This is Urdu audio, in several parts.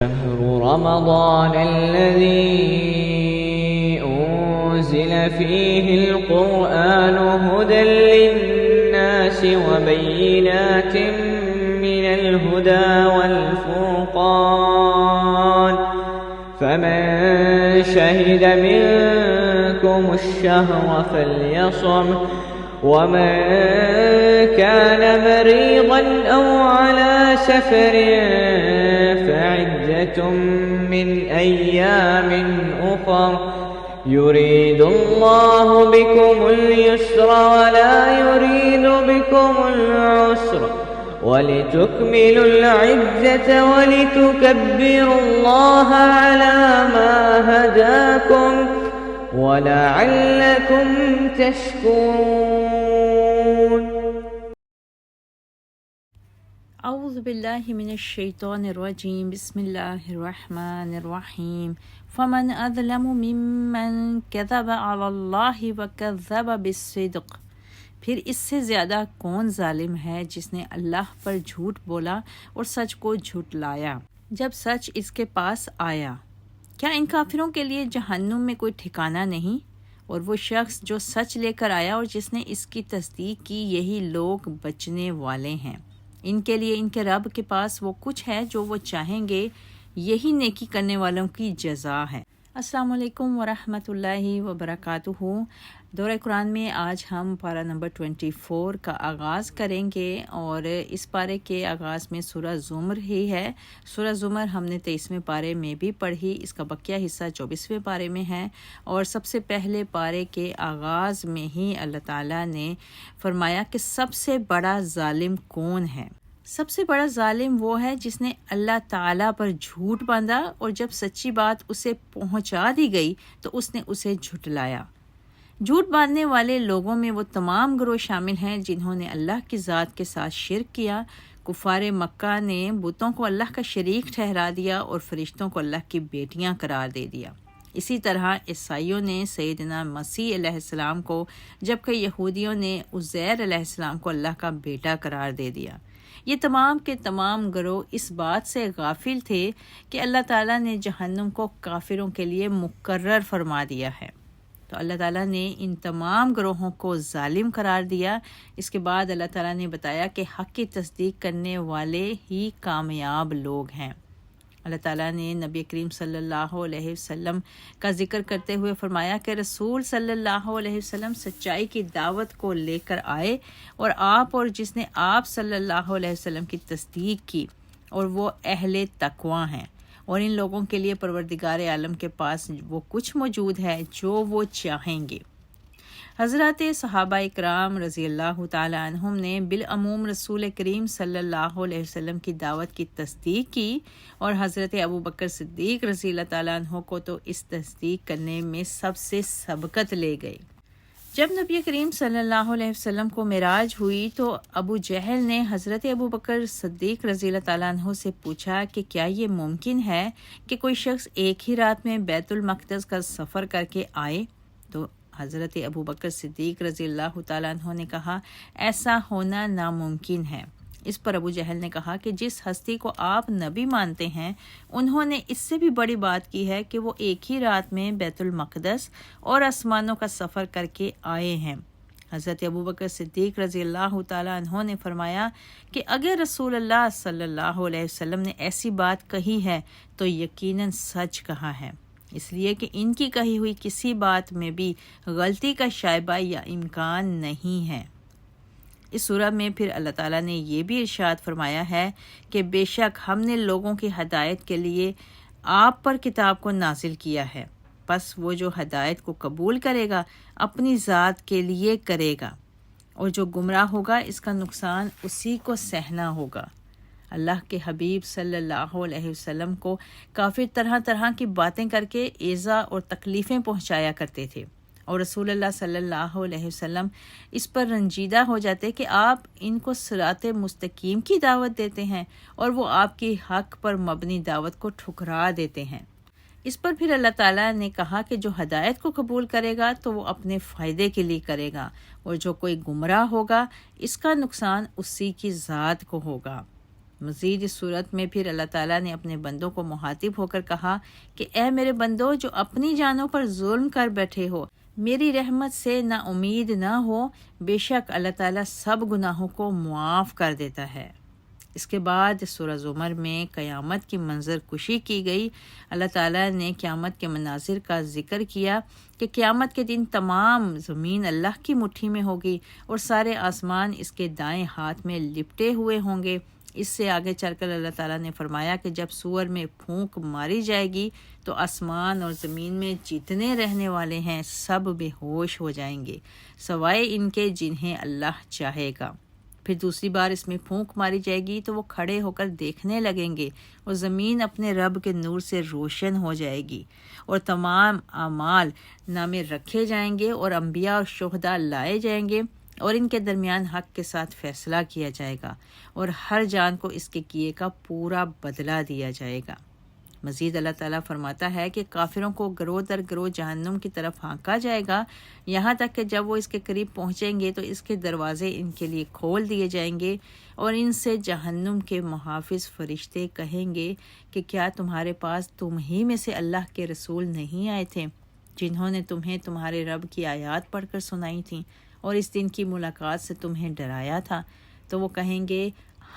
شهر رمضان الذي أنزل فيه القرآن هدى للناس وبينات من الهدى والفرقان فمن شهد منكم الشهر فليصم ومن كان مريضا أو على سفر فعدة من أيام أخر يريد الله بكم اليسر ولا يريد بكم العسر ولتكملوا العدة ولتكبروا الله على ما هداكم وَلَعَلَّكُمْ تَشْكُرُونَ اعوذ باللہ من الشیطان الرجیم بسم اللہ الرحمن الرحیم فمن اظلم ممن کذب علی اللہ وکذب بالصدق، پھر اس سے زیادہ کون ظالم ہے جس نے اللہ پر جھوٹ بولا اور سچ کو جھٹلایا جب سچ اس کے پاس آیا۔ کیا ان کافروں کے لیے جہنم میں کوئی ٹھکانہ نہیں؟ اور وہ شخص جو سچ لے کر آیا اور جس نے اس کی تصدیق کی، یہی لوگ بچنے والے ہیں۔ ان کے لیے ان کے رب کے پاس وہ کچھ ہے جو وہ چاہیں گے، یہی نیکی کرنے والوں کی جزا ہے۔ السلام علیکم ورحمۃ اللہ وبرکاتہ۔ دورہ قرآن میں آج ہم پارہ نمبر 24 کا آغاز کریں گے، اور اس پارے کے آغاز میں سورہ زمر ہی ہے۔ سورہ زمر ہم نے 23ویں پارے میں بھی پڑھی، اس کا بقیہ حصہ 24ویں پارے میں ہے۔ اور سب سے پہلے پارے کے آغاز میں ہی اللہ تعالیٰ نے فرمایا کہ سب سے بڑا ظالم کون ہے؟ سب سے بڑا ظالم وہ ہے جس نے اللہ تعالیٰ پر جھوٹ باندھا، اور جب سچی بات اسے پہنچا دی گئی تو اس نے اسے جھٹلایا۔ جھوٹ باندھنے والے لوگوں میں وہ تمام گروہ شامل ہیں جنہوں نے اللہ کی ذات کے ساتھ شرک کیا۔ کفار مکہ نے بتوں کو اللہ کا شریک ٹھہرا دیا اور فرشتوں کو اللہ کی بیٹیاں قرار دے دیا۔ اسی طرح عیسائیوں نے سیدنا مسیح علیہ السلام کو، جبکہ یہودیوں نے عزیر علیہ السلام کو اللہ کا بیٹا قرار دے دیا۔ یہ تمام کے تمام گروہ اس بات سے غافل تھے کہ اللہ تعالیٰ نے جہنم کو کافروں کے لیے مقرر فرما دیا ہے، تو اللہ تعالیٰ نے ان تمام گروہوں کو ظالم قرار دیا۔ اس کے بعد اللہ تعالیٰ نے بتایا کہ حق کی تصدیق کرنے والے ہی کامیاب لوگ ہیں۔ اللہ تعالیٰ نے نبی کریم صلی اللہ علیہ وسلم کا ذکر کرتے ہوئے فرمایا کہ رسول صلی اللہ علیہ وسلم سچائی کی دعوت کو لے کر آئے، اور آپ اور جس نے آپ صلی اللہ علیہ وسلم کی تصدیق کی، اور وہ اہل تقویٰ ہیں، اور ان لوگوں کے لیے پروردگار عالم کے پاس وہ کچھ موجود ہے جو وہ چاہیں گے۔ حضرات صحابہ اکرام رضی اللہ تعالیٰ عنہم نے بالعموم رسول کریم صلی اللہ علیہ وسلم کی دعوت کی تصدیق کی، اور حضرت ابوبکر صدیق رضی اللہ تعالیٰ عنہ کو تو اس تصدیق کرنے میں سب سے سبقت لے گئے۔ جب نبی کریم صلی اللہ علیہ وسلم کو معراج ہوئی تو ابو جہل نے حضرت ابوبکر صدیق رضی اللہ تعالیٰ عنہ سے پوچھا کہ کیا یہ ممکن ہے کہ کوئی شخص ایک ہی رات میں بیت المقدس کا سفر کر کے آئے؟ تو حضرت ابوبکر صدیق رضی اللہ تعالیٰ عنہ نے کہا ایسا ہونا ناممکن ہے۔ اس پر ابو جہل نے کہا کہ جس ہستی کو آپ نبی مانتے ہیں انہوں نے اس سے بھی بڑی بات کی ہے کہ وہ ایک ہی رات میں بیت المقدس اور آسمانوں کا سفر کر کے آئے ہیں۔ حضرت ابوبکر صدیق رضی اللہ تعالیٰ عنہ نے فرمایا کہ اگر رسول اللہ صلی اللہ علیہ وسلم نے ایسی بات کہی ہے تو یقیناً سچ کہا ہے، اس لیے کہ ان کی کہی ہوئی کسی بات میں بھی غلطی کا شائبہ یا امکان نہیں ہے۔ اس سورہ میں پھر اللہ تعالیٰ نے یہ بھی ارشاد فرمایا ہے کہ بے شک ہم نے لوگوں کی ہدایت کے لیے آپ پر کتاب کو نازل کیا ہے، پس وہ جو ہدایت کو قبول کرے گا اپنی ذات کے لیے کرے گا، اور جو گمراہ ہوگا اس کا نقصان اسی کو سہنا ہوگا۔ اللہ کے حبیب صلی اللہ علیہ وسلم کو کافر طرح طرح کی باتیں کر کے ایذا اور تکلیفیں پہنچایا کرتے تھے، اور رسول اللہ صلی اللہ علیہ وسلم اس پر رنجیدہ ہو جاتے کہ آپ ان کو صراط مستقیم کی دعوت دیتے ہیں اور وہ آپ کی حق پر مبنی دعوت کو ٹھکرا دیتے ہیں۔ اس پر پھر اللہ تعالیٰ نے کہا کہ جو ہدایت کو قبول کرے گا تو وہ اپنے فائدے کے لیے کرے گا، اور جو کوئی گمراہ ہوگا اس کا نقصان اسی کی ذات کو ہوگا۔ مزید اس صورت میں پھر اللہ تعالیٰ نے اپنے بندوں کو مخاطب ہو کر کہا کہ اے میرے بندو جو اپنی جانوں پر ظلم کر بیٹھے ہو، میری رحمت سے نا امید نہ ہو، بے شک اللہ تعالیٰ سب گناہوں کو معاف کر دیتا ہے۔ اس کے بعد سورہ زمر میں قیامت کی منظر کشی کی گئی۔ اللہ تعالیٰ نے قیامت کے مناظر کا ذکر کیا کہ قیامت کے دن تمام زمین اللہ کی مٹھی میں ہوگی اور سارے آسمان اس کے دائیں ہاتھ میں لپٹے ہوئے ہوں گے۔ اس سے آگے چل کر اللہ تعالیٰ نے فرمایا کہ جب سور میں پھونک ماری جائے گی تو آسمان اور زمین میں جتنے رہنے والے ہیں سب بے ہوش ہو جائیں گے سوائے ان کے جنہیں اللہ چاہے گا۔ پھر دوسری بار اس میں پھونک ماری جائے گی تو وہ کھڑے ہو کر دیکھنے لگیں گے اور زمین اپنے رب کے نور سے روشن ہو جائے گی اور تمام اعمال نامے رکھے جائیں گے اور انبیاء اور شہداء لائے جائیں گے اور ان کے درمیان حق کے ساتھ فیصلہ کیا جائے گا اور ہر جان کو اس کے کیے کا پورا بدلہ دیا جائے گا۔ مزید اللہ تعالیٰ فرماتا ہے کہ کافروں کو گروہ در گروہ جہنم کی طرف ہانکا جائے گا، یہاں تک کہ جب وہ اس کے قریب پہنچیں گے تو اس کے دروازے ان کے لیے کھول دیے جائیں گے اور ان سے جہنم کے محافظ فرشتے کہیں گے کہ کیا تمہارے پاس تم ہی میں سے اللہ کے رسول نہیں آئے تھے جنہوں نے تمہیں تمہارے رب کی آیات پڑھ کر سنائی تھیں اور اس دن کی ملاقات سے تمہیں ڈرایا تھا؟ تو وہ کہیں گے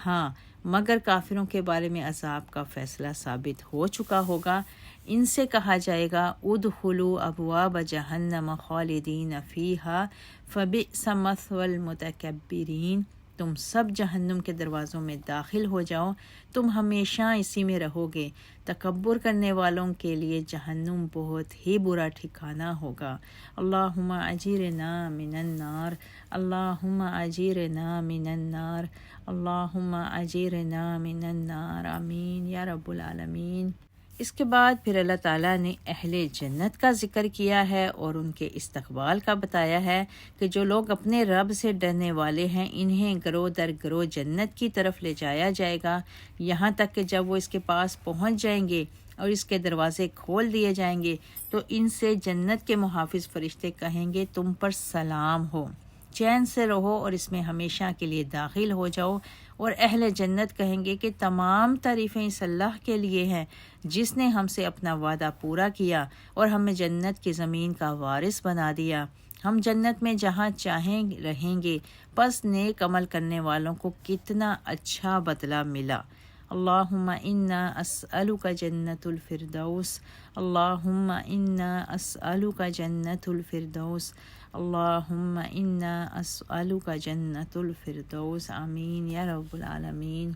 ہاں، مگر کافروں کے بارے میں عذاب کا فیصلہ ثابت ہو چکا ہوگا۔ ان سے کہا جائے گا ادخلوا ابواب جہنم خالدین فیہا فبئس مثوی المتکبرین، تم سب جہنم کے دروازوں میں داخل ہو جاؤ، تم ہمیشہ اسی میں رہو گے، تکبر کرنے والوں کے لیے جہنم بہت ہی برا ٹھکانہ ہوگا۔ اللہم اجرنا من النار، اللہم اجرنا من النار، اللہم اجرنا من النار، آمین یا رب العالمین۔ اس کے بعد پھر اللہ تعالیٰ نے اہل جنت کا ذکر کیا ہے اور ان کے استقبال کا بتایا ہے کہ جو لوگ اپنے رب سے ڈرنے والے ہیں انہیں گروہ در گروہ جنت کی طرف لے جایا جائے گا، یہاں تک کہ جب وہ اس کے پاس پہنچ جائیں گے اور اس کے دروازے کھول دیے جائیں گے تو ان سے جنت کے محافظ فرشتے کہیں گے تم پر سلام ہو، چین سے رہو اور اس میں ہمیشہ کے لیے داخل ہو جاؤ۔ اور اہل جنت کہیں گے کہ تمام تعریفیں اس اللہ کے لیے ہیں جس نے ہم سے اپنا وعدہ پورا کیا اور ہمیں جنت کی زمین کا وارث بنا دیا، ہم جنت میں جہاں چاہیں رہیں گے، پس نیک عمل کرنے والوں کو کتنا اچھا بدلہ ملا۔ اللہم انا اسألک جنت الفردوس، اللہم انا اسألک جنت الفردوس، اللہم انا اسألک جنت الفردوس، آمین یا رب العالمین۔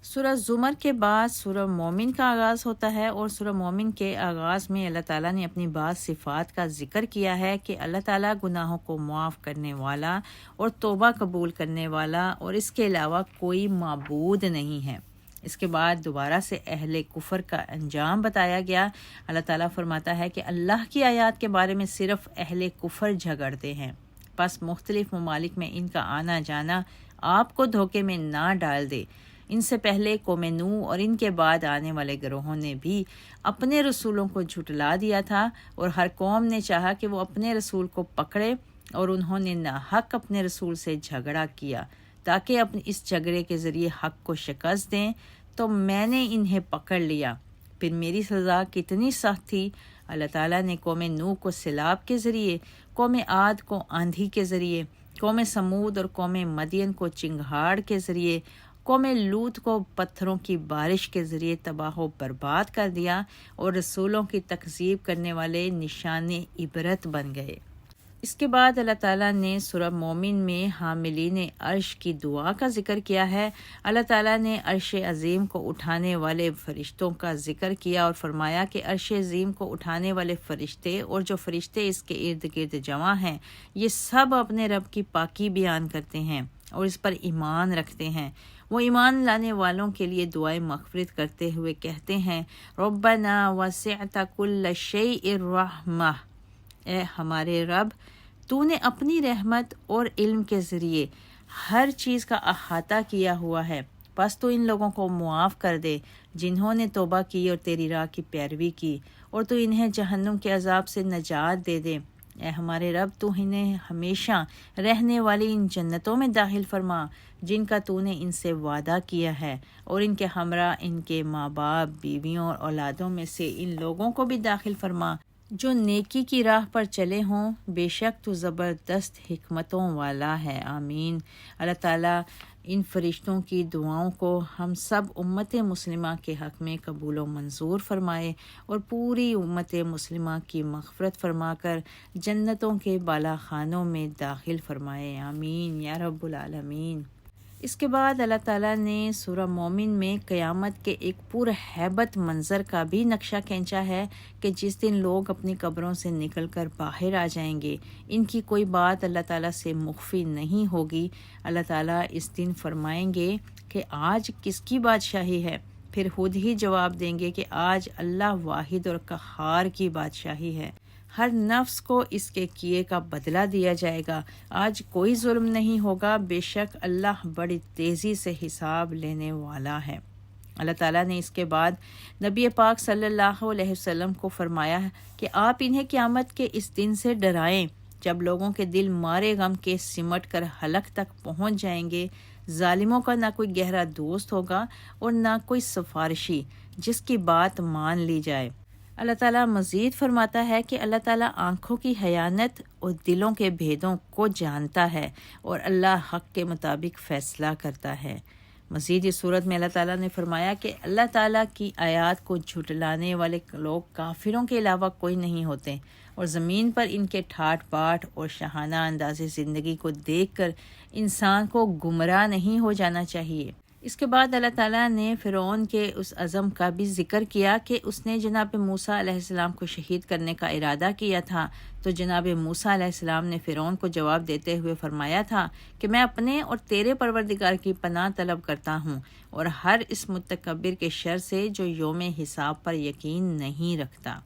سورہ زمر کے بعد سورہ مومن کا آغاز ہوتا ہے اور سورہ مومن کے آغاز میں اللہ تعالیٰ نے اپنی بعض صفات کا ذکر کیا ہے کہ اللہ تعالیٰ گناہوں کو معاف کرنے والا اور توبہ قبول کرنے والا اور اس کے علاوہ کوئی معبود نہیں ہے۔ اس کے بعد دوبارہ سے اہل کفر کا انجام بتایا گیا۔ اللہ تعالیٰ فرماتا ہے کہ اللہ کی آیات کے بارے میں صرف اہل کفر جھگڑتے ہیں، پس مختلف ممالک میں ان کا آنا جانا آپ کو دھوکے میں نہ ڈال دے۔ ان سے پہلے قوم نوح اور ان کے بعد آنے والے گروہوں نے بھی اپنے رسولوں کو جھٹلا دیا تھا اور ہر قوم نے چاہا کہ وہ اپنے رسول کو پکڑے اور انہوں نے ناحق اپنے رسول سے جھگڑا کیا تاکہ اپنے اس جھگڑے کے ذریعے حق کو شکست دیں، تو میں نے انہیں پکڑ لیا، پھر میری سزا کتنی سخت تھی۔ اللہ تعالیٰ نے قوم نوح کو سیلاب کے ذریعے، قوم عاد کو آندھی کے ذریعے، قوم سمود اور قوم مدین کو چنگھاڑ کے ذریعے، قوم لوط کو پتھروں کی بارش کے ذریعے تباہ و برباد کر دیا اور رسولوں کی تکذیب کرنے والے نشان عبرت بن گئے۔ اس کے بعد اللہ تعالیٰ نے سورہ مومن میں حاملین عرش کی دعا کا ذکر کیا ہے۔ اللہ تعالیٰ نے عرش عظیم کو اٹھانے والے فرشتوں کا ذکر کیا اور فرمایا کہ عرش عظیم کو اٹھانے والے فرشتے اور جو فرشتے اس کے ارد گرد جمع ہیں یہ سب اپنے رب کی پاکی بیان کرتے ہیں اور اس پر ایمان رکھتے ہیں۔ وہ ایمان لانے والوں کے لیے دعائیں مغفرت کرتے ہوئے کہتے ہیں ربنا وسعت کل شیء رحمہ، اے ہمارے رب تو نے اپنی رحمت اور علم کے ذریعے ہر چیز کا احاطہ کیا ہوا ہے، پس تو ان لوگوں کو معاف کر دے جنہوں نے توبہ کی اور تیری راہ کی پیروی کی، اور تو انہیں جہنم کے عذاب سے نجات دے دے اے ہمارے رب تو انہیں ہمیشہ رہنے والی ان جنتوں میں داخل فرما جن کا تو نے ان سے وعدہ کیا ہے، اور ان کے ہمراہ ان کے ماں باپ، بیویوں اور اولادوں میں سے ان لوگوں کو بھی داخل فرما جو نیکی کی راہ پر چلے ہوں، بے شک تو زبردست حکمتوں والا ہے۔ آمین۔ اللہ تعالیٰ ان فرشتوں کی دعاؤں کو ہم سب امت مسلمہ کے حق میں قبول و منظور فرمائے اور پوری امت مسلمہ کی مغفرت فرما کر جنتوں کے بالا خانوں میں داخل فرمائے۔ آمین یا رب العالمین۔ اس کے بعد اللہ تعالیٰ نے سورہ مومن میں قیامت کے ایک پر ہیبت منظر کا بھی نقشہ کھینچا ہے کہ جس دن لوگ اپنی قبروں سے نکل کر باہر آ جائیں گے، ان کی کوئی بات اللہ تعالیٰ سے مخفی نہیں ہوگی۔ اللہ تعالیٰ اس دن فرمائیں گے کہ آج کس کی بادشاہی ہے؟ پھر خود ہی جواب دیں گے کہ آج اللہ واحد اور قہار کی بادشاہی ہے۔ ہر نفس کو اس کے کیے کا بدلہ دیا جائے گا۔ آج کوئی ظلم نہیں ہوگا، بے شک اللہ بڑی تیزی سے حساب لینے والا ہے۔ اللہ تعالیٰ نے اس کے بعد نبی پاک صلی اللہ علیہ وسلم کو فرمایا کہ آپ انہیں قیامت کے اس دن سے ڈرائیں جب لوگوں کے دل مارے غم کے سمٹ کر حلق تک پہنچ جائیں گے۔ ظالموں کا نہ کوئی گہرا دوست ہوگا اور نہ کوئی سفارشی جس کی بات مان لی جائے۔ اللہ تعالیٰ مزید فرماتا ہے کہ اللہ تعالیٰ آنکھوں کی حیانت اور دلوں کے بھیدوں کو جانتا ہے اور اللہ حق کے مطابق فیصلہ کرتا ہے۔ مزید اس صورت میں اللہ تعالیٰ نے فرمایا کہ اللہ تعالیٰ کی آیات کو جھٹلانے والے لوگ کافروں کے علاوہ کوئی نہیں ہوتے، اور زمین پر ان کے ٹھاٹ باٹ اور شاہانہ انداز زندگی کو دیکھ کر انسان کو گمراہ نہیں ہو جانا چاہیے۔ اس کے بعد اللہ تعالیٰ نے فرعون کے اس عزم کا بھی ذکر کیا کہ اس نے جناب موسیٰ علیہ السلام کو شہید کرنے کا ارادہ کیا تھا، تو جناب موسیٰ علیہ السلام نے فرعون کو جواب دیتے ہوئے فرمایا تھا کہ میں اپنے اور تیرے پروردگار کی پناہ طلب کرتا ہوں اور ہر اس متکبر کے شر سے جو یوم حساب پر یقین نہیں رکھتا۔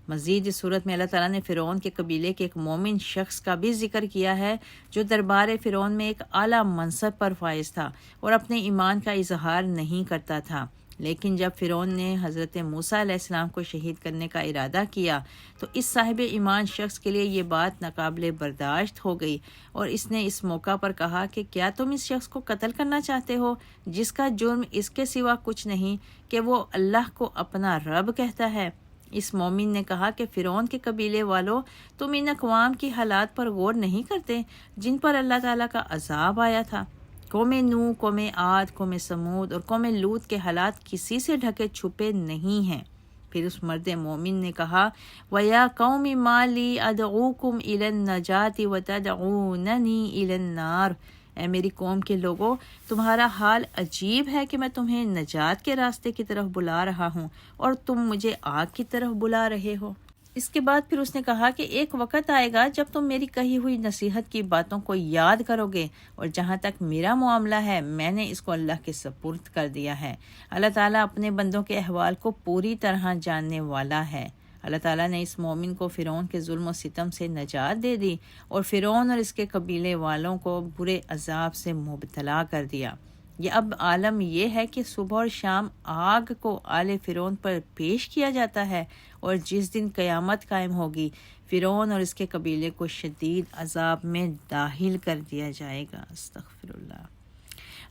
مزید اس صورت میں اللہ تعالیٰ نے فرعون کے قبیلے کے ایک مومن شخص کا بھی ذکر کیا ہے جو دربار فرعون میں ایک اعلیٰ منصب پر فائز تھا اور اپنے ایمان کا اظہار نہیں کرتا تھا، لیکن جب فرعون نے حضرت موسیٰ علیہ السلام کو شہید کرنے کا ارادہ کیا تو اس صاحب ایمان شخص کے لیے یہ بات ناقابل برداشت ہو گئی، اور اس نے اس موقع پر کہا کہ کیا تم اس شخص کو قتل کرنا چاہتے ہو جس کا جرم اس کے سوا کچھ نہیں کہ وہ اللہ کو اپنا رب کہتا ہے؟ اس مومن نے کہا کہ فرعون کے قبیلے والوں، تم ان اقوام کی حالات پر غور نہیں کرتے جن پر اللہ تعالیٰ کا عذاب آیا تھا۔ قوم نوح، قوم عاد، قوم سمود اور قوم لوط کے حالات کسی سے ڈھکے چھپے نہیں ہیں۔ پھر اس مرد مومن نے کہا وَيَا قَوْمِ مَا لِي أَدْعُوكُمْ إِلَى النَّجَاةِ وَتَدْعُونَنِي إِلَى النَّارِ۔ اے میری قوم کے لوگوں، تمہارا حال عجیب ہے کہ میں تمہیں نجات کے راستے کی طرف بلا رہا ہوں اور تم مجھے آگ کی طرف بلا رہے ہو۔ اس کے بعد پھر اس نے کہا کہ ایک وقت آئے گا جب تم میری کہی ہوئی نصیحت کی باتوں کو یاد کرو گے، اور جہاں تک میرا معاملہ ہے میں نے اس کو اللہ کے سپرد کر دیا ہے۔ اللہ تعالیٰ اپنے بندوں کے احوال کو پوری طرح جاننے والا ہے۔ اللہ تعالیٰ نے اس مومن کو فرعون کے ظلم و ستم سے نجات دے دی اور فرعون اور اس کے قبیلے والوں کو برے عذاب سے مبتلا کر دیا۔ یہ اب عالم یہ ہے کہ صبح اور شام آگ کو آل فرعون پر پیش کیا جاتا ہے، اور جس دن قیامت قائم ہوگی فرعون اور اس کے قبیلے کو شدید عذاب میں داخل کر دیا جائے گا۔ استغفر اللہ۔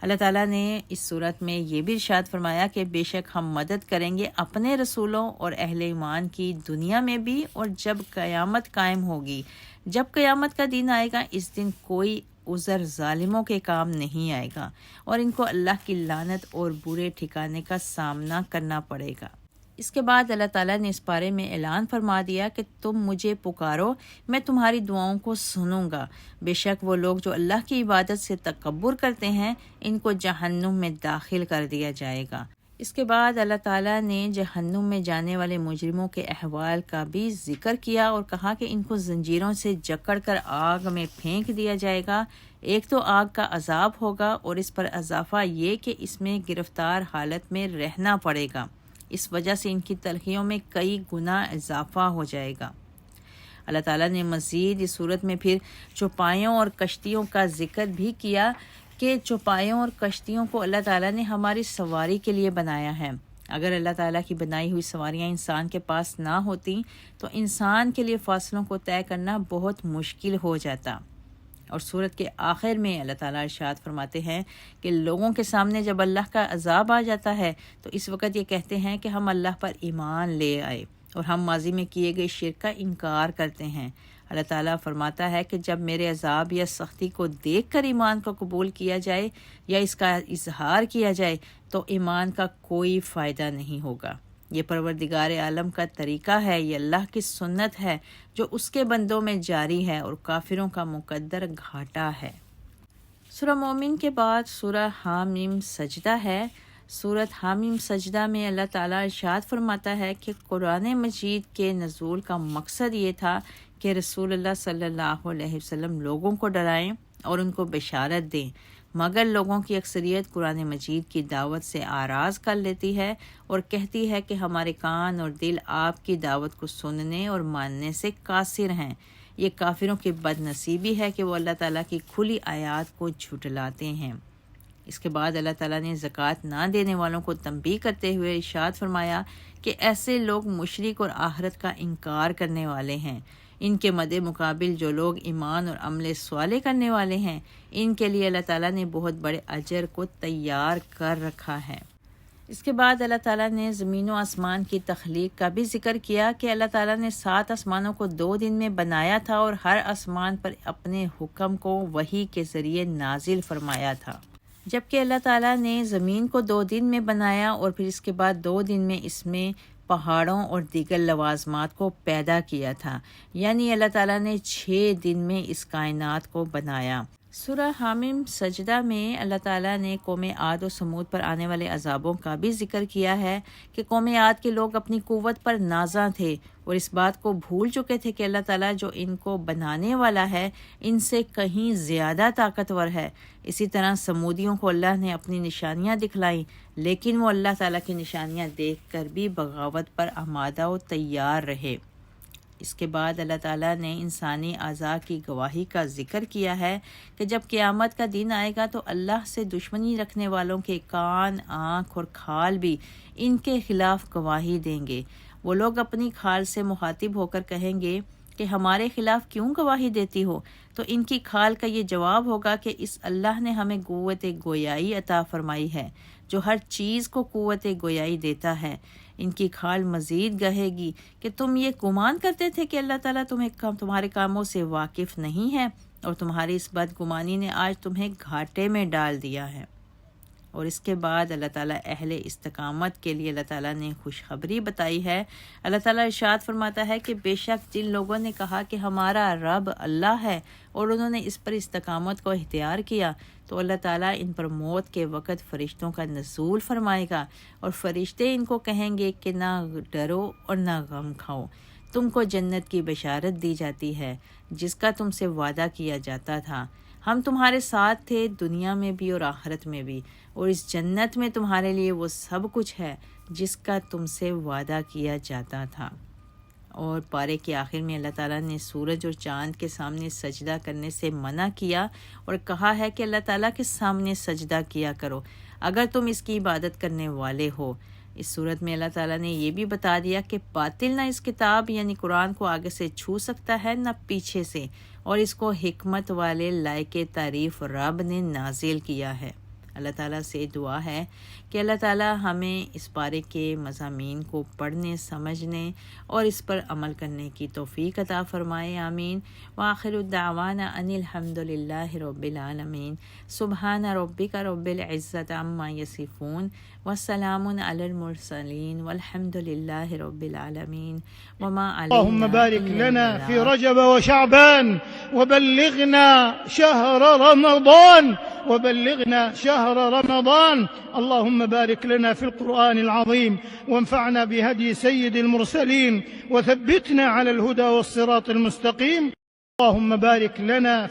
اللہ تعالیٰ نے اس صورت میں یہ بھی ارشاد فرمایا کہ بے شک ہم مدد کریں گے اپنے رسولوں اور اہل ایمان کی دنیا میں بھی، اور جب قیامت قائم ہوگی، جب قیامت کا دن آئے گا اس دن کوئی عذر ظالموں کے کام نہیں آئے گا اور ان کو اللہ کی لعنت اور برے ٹھکانے کا سامنا کرنا پڑے گا۔ اس کے بعد اللہ تعالیٰ نے اس بارے میں اعلان فرما دیا کہ تم مجھے پکارو، میں تمہاری دعاؤں کو سنوں گا۔ بے شک وہ لوگ جو اللہ کی عبادت سے تکبر کرتے ہیں ان کو جہنم میں داخل کر دیا جائے گا۔ اس کے بعد اللہ تعالیٰ نے جہنم میں جانے والے مجرموں کے احوال کا بھی ذکر کیا اور کہا کہ ان کو زنجیروں سے جکڑ کر آگ میں پھینک دیا جائے گا۔ ایک تو آگ کا عذاب ہوگا اور اس پر اضافہ یہ کہ اس میں گرفتار حالت میں رہنا پڑے گا، اس وجہ سے ان کی تلخیوں میں کئی گنا اضافہ ہو جائے گا۔ اللہ تعالیٰ نے مزید اس صورت میں پھر چوپایوں اور کشتیوں کا ذکر بھی کیا کہ چوپایوں اور کشتیوں کو اللہ تعالیٰ نے ہماری سواری کے لیے بنایا ہے۔ اگر اللہ تعالیٰ کی بنائی ہوئی سواریاں انسان کے پاس نہ ہوتی تو انسان کے لیے فاصلوں کو طے کرنا بہت مشکل ہو جاتا۔ اور سورت کے آخر میں اللہ تعالیٰ ارشاد فرماتے ہیں کہ لوگوں کے سامنے جب اللہ کا عذاب آ جاتا ہے تو اس وقت یہ کہتے ہیں کہ ہم اللہ پر ایمان لے آئے اور ہم ماضی میں کیے گئے شرک کا انکار کرتے ہیں۔ اللہ تعالیٰ فرماتا ہے کہ جب میرے عذاب یا سختی کو دیکھ کر ایمان کو قبول کیا جائے یا اس کا اظہار کیا جائے تو ایمان کا کوئی فائدہ نہیں ہوگا۔ یہ پروردگار عالم کا طریقہ ہے، یہ اللہ کی سنت ہے جو اس کے بندوں میں جاری ہے اور کافروں کا مقدر گھاٹا ہے۔ سورہ مومن کے بعد سورہ حامیم سجدہ ہے۔ سورۃ حامیم سجدہ میں اللہ تعالیٰ ارشاد فرماتا ہے کہ قرآن مجید کے نزول کا مقصد یہ تھا کہ رسول اللہ صلی اللہ علیہ وسلم لوگوں کو ڈرائیں اور ان کو بشارت دیں، مگر لوگوں کی اکثریت قرآن مجید کی دعوت سے آراز کر لیتی ہے اور کہتی ہے کہ ہمارے کان اور دل آپ کی دعوت کو سننے اور ماننے سے قاصر ہیں۔ یہ کافروں کی بد نصیبی ہے کہ وہ اللہ تعالیٰ کی کھلی آیات کو جھٹلاتے ہیں۔ اس کے بعد اللہ تعالیٰ نے زکوٰۃ نہ دینے والوں کو تنبیہ کرتے ہوئے ارشاد فرمایا کہ ایسے لوگ مشرک اور آخرت کا انکار کرنے والے ہیں۔ ان کے مد مقابل جو لوگ ایمان اور عمل صالح کرنے والے ہیں ان کے لیے اللہ تعالیٰ نے بہت بڑے اجر کو تیار کر رکھا ہے۔ اس کے بعد اللہ تعالیٰ نے زمین و آسمان کی تخلیق کا بھی ذکر کیا کہ اللہ تعالیٰ نے 7 آسمانوں کو 2 دن میں بنایا تھا اور ہر آسمان پر اپنے حکم کو وحی کے ذریعے نازل فرمایا تھا، جبکہ اللہ تعالیٰ نے زمین کو 2 دن میں بنایا اور پھر اس کے بعد 2 دن میں اس میں پہاڑوں اور دیگر لوازمات کو پیدا کیا تھا، یعنی اللہ تعالیٰ نے 6 دن میں اس کائنات کو بنایا۔ سورہ حامیم سجدہ میں اللہ تعالیٰ نے قوم عاد و سمود پر آنے والے عذابوں کا بھی ذکر کیا ہے کہ قوم عاد کے لوگ اپنی قوت پر نازاں تھے اور اس بات کو بھول چکے تھے کہ اللہ تعالیٰ جو ان کو بنانے والا ہے ان سے کہیں زیادہ طاقتور ہے۔ اسی طرح سمودیوں کو اللہ نے اپنی نشانیاں دکھلائیں لیکن وہ اللہ تعالیٰ کی نشانیاں دیکھ کر بھی بغاوت پر آمادہ و تیار رہے۔ اس کے بعد اللہ تعالیٰ نے انسانی اعضاء کی گواہی کا ذکر کیا ہے کہ جب قیامت کا دن آئے گا تو اللہ سے دشمنی رکھنے والوں کے کان، آنکھ اور کھال بھی ان کے خلاف گواہی دیں گے۔ وہ لوگ اپنی کھال سے مخاطب ہو کر کہیں گے کہ ہمارے خلاف کیوں گواہی دیتی ہو؟ تو ان کی کھال کا یہ جواب ہوگا کہ اس اللہ نے ہمیں قوت گویائی عطا فرمائی ہے جو ہر چیز کو قوت گویائی دیتا ہے۔ ان کی کھال مزید کہے گی کہ تم یہ گمان کرتے تھے کہ اللہ تعالیٰ تمہارے کاموں سے واقف نہیں ہے اور تمہاری اس بدگمانی نے آج تمہیں گھاٹے میں ڈال دیا ہے۔ اور اس کے بعد اللہ تعالیٰ اہل استقامت کے لیے اللہ تعالیٰ نے خوشخبری بتائی ہے۔ اللہ تعالیٰ ارشاد فرماتا ہے کہ بے شک جن لوگوں نے کہا کہ ہمارا رب اللہ ہے اور انہوں نے اس پر استقامت کو اختیار کیا تو اللہ تعالیٰ ان پر موت کے وقت فرشتوں کا نزول فرمائے گا اور فرشتے ان کو کہیں گے کہ نہ ڈرو اور نہ غم کھاؤ، تم کو جنت کی بشارت دی جاتی ہے جس کا تم سے وعدہ کیا جاتا تھا۔ ہم تمہارے ساتھ تھے دنیا میں بھی اور آخرت میں بھی، اور اس جنت میں تمہارے لیے وہ سب کچھ ہے جس کا تم سے وعدہ کیا جاتا تھا۔ اور پارے کے آخر میں اللہ تعالیٰ نے سورج اور چاند کے سامنے سجدہ کرنے سے منع کیا اور کہا ہے کہ اللہ تعالیٰ کے سامنے سجدہ کیا کرو اگر تم اس کی عبادت کرنے والے ہو۔ اس صورت میں اللہ تعالیٰ نے یہ بھی بتا دیا کہ باطل نہ اس کتاب یعنی قرآن کو آگے سے چھو سکتا ہے نہ پیچھے سے، اور اس کو حکمت والے لائق تعریف رب نے نازل کیا ہے۔ اللہ تعالیٰ سے دعا ہے کہ اللہ تعالیٰ ہمیں اس بارے کے مضامین کو پڑھنے، سمجھنے اور اس پر عمل کرنے کی توفیق عطا فرمائے، آمین۔ وآخر الدعوانا ان الحمد للہ رب العالمین۔ سبحان ربک رب العزۃ عما یصفون وسلام علی المرسلین والحمد للہ رب العالمین وما علینا اللهم بارك لنا في رجب وشعبان وبلغنا شهر رمضان اللهم بارك لنا في القرآن العظيم وانفعنا بهدي سيد المرسلين وثبتنا على الهدى والصراط المستقيم اللهم بارك لنا